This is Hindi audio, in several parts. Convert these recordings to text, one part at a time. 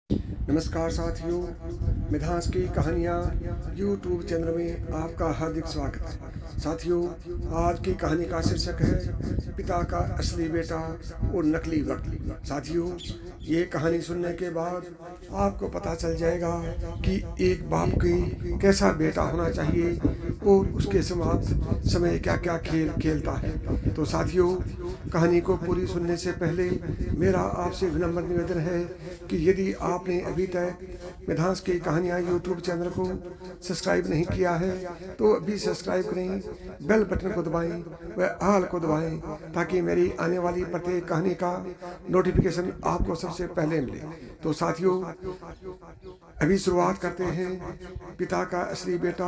नमस्कार साथियों, मिधांस की कहानियाँ यूट्यूब चैनल में आपका हार्दिक स्वागत है। साथियों, आज की कहानी का शीर्षक है पिता का असली बेटा और नकली वक्त। साथियों, ये कहानी सुनने के बाद आपको पता चल जाएगा कि एक बाप के कैसा बेटा होना चाहिए और उसके समाप्त समय क्या क्या खेल खेलता है। तो साथियों, कहानी को पूरी सुनने से पहले मेरा आपसे विनम्र निवेदन है कि यदि आपने अभी तक मिधांस की कहानियाँ यूट्यूब चैनल को सब्सक्राइब नहीं किया है तो अभी सब्सक्राइब करें, बेल बटन को दबाएं व आल को दबाएं ताकि मेरी आने वाली प्रत्येक कहानी का नोटिफिकेशन आपको सबसे पहले मिले। तो साथियों, अभी शुरुआत करते हैं पिता का असली बेटा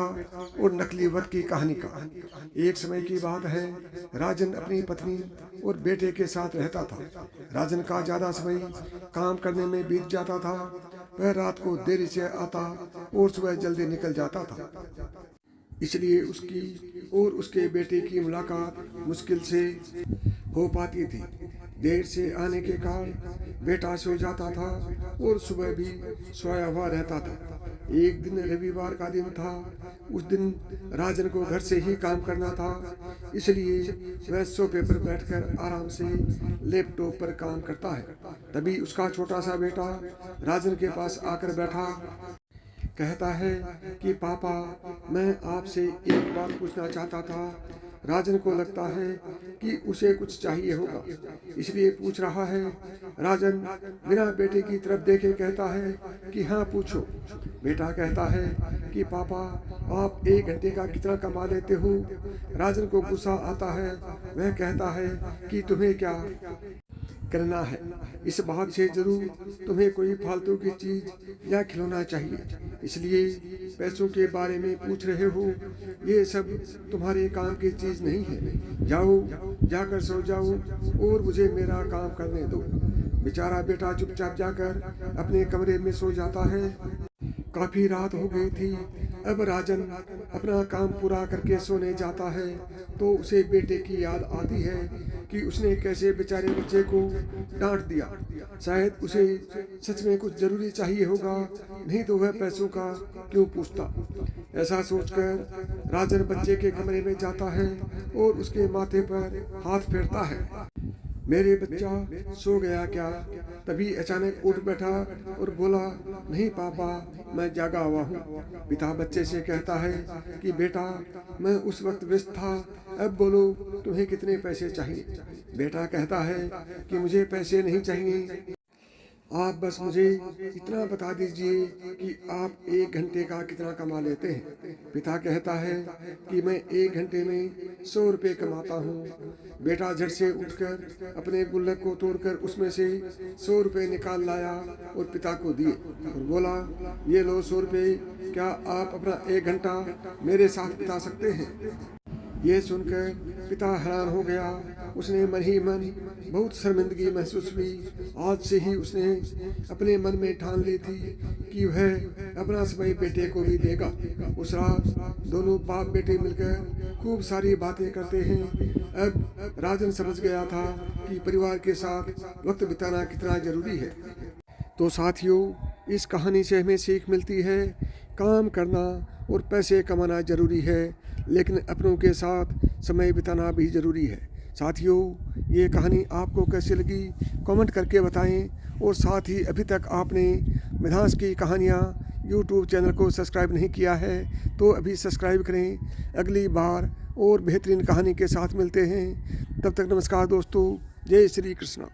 और नकली वक्त की कहानी का। एक समय की बात है, राजन अपनी पत्नी और बेटे के साथ रहता था। राजन का ज्यादा समय काम करने में बीत जाता था। वह रात को देरी से आता और सुबह जल्दी निकल जाता था, इसलिए उसकी और उसके बेटे की मुलाकात मुश्किल से हो पाती थी। देर से आने के कारण बेटा सो जाता था और सुबह भी सोया हुआ रहता था। एक दिन रविवार का दिन था। उस दिन राजन को घर से ही काम करना था, इसलिए वह सोफे पर बैठकर आराम से लैपटॉप पर काम करता है। तभी उसका छोटा सा बेटा राजन के पास आकर बैठा। कहता है कि पापा, मैं आपसे एक बात पूछना चाहता था। राजन को लगता है कि उसे कुछ चाहिए होगा, इसलिए पूछ रहा है। राजन बिना बेटे की तरफ देखे कहता है कि हाँ, पूछो। बेटा कहता है कि पापा, आप 1 घंटे का कितना कमा लेते हो? राजन को गुस्सा आता है। वह कहता है कि तुम्हें क्या करना है, इस बात से जरूर तुम्हें कोई फालतू की चीज या खिलौना चाहिए, इसलिए पैसों के बारे में पूछ रहे हो। ये सब तुम्हारे काम की चीज नहीं है। जाओ, जाकर सो जाओ और मुझे मेरा काम करने दो। बेचारा बेटा चुपचाप जाकर अपने कमरे में सो जाता है। काफी रात हो गई थी। अब राजन अपना काम पूरा करके सोने जाता है तो उसे बेटे की याद आती है कि उसने कैसे बेचारे बच्चे को डांट दिया। शायद उसे सच में कुछ जरूरी चाहिए होगा, नहीं तो वह पैसों का क्यों पूछता। ऐसा सोचकर राजन बच्चे के कमरे में जाता है और उसके माथे पर हाथ फेरता है। मेरे बच्चा सो गया क्या? तभी अचानक उठ बैठा और बोला, नहीं पापा, मैं जागा हुआ हूँ। पिता बच्चे से कहता है कि बेटा, मैं उस वक्त व्यस्त था, अब बोलो तुम्हें कितने पैसे चाहिए? बेटा कहता है कि मुझे पैसे नहीं चाहिए, आप बस मुझे इतना बता दीजिए कि आप 1 घंटे का कितना कमा लेते हैं। पिता कहता है कि मैं 1 घंटे में 100 रुपये कमाता हूँ। बेटा झट से उठकर अपने गुल्लक को तोड़कर उसमें से 100 रुपये निकाल लाया और पिता को दिए और बोला, ये लो 100 रुपये, क्या आप अपना 1 घंटा मेरे साथ बिता सकते हैं? ये सुनकर पिता हैरान हो गया। उसने मन ही मन बहुत शर्मिंदगी महसूस हुई। आज से ही उसने अपने मन में ठान ली थी कि वह अपना समय बेटे को भी देगा। उस रात दोनों बाप बेटे मिलकर खूब सारी बातें करते हैं। अब राजन समझ गया था कि परिवार के साथ वक्त बिताना कितना जरूरी है। तो साथियों, इस कहानी से हमें सीख मिलती है, काम करना और पैसे कमाना जरूरी है, लेकिन अपनों के साथ समय बिताना भी ज़रूरी है। साथियों, ये कहानी आपको कैसी लगी कमेंट करके बताएं और साथ ही अभी तक आपने मिधांस की कहानियाँ यूट्यूब चैनल को सब्सक्राइब नहीं किया है तो अभी सब्सक्राइब करें। अगली बार और बेहतरीन कहानी के साथ मिलते हैं। तब तक नमस्कार दोस्तों, जय श्री कृष्णा।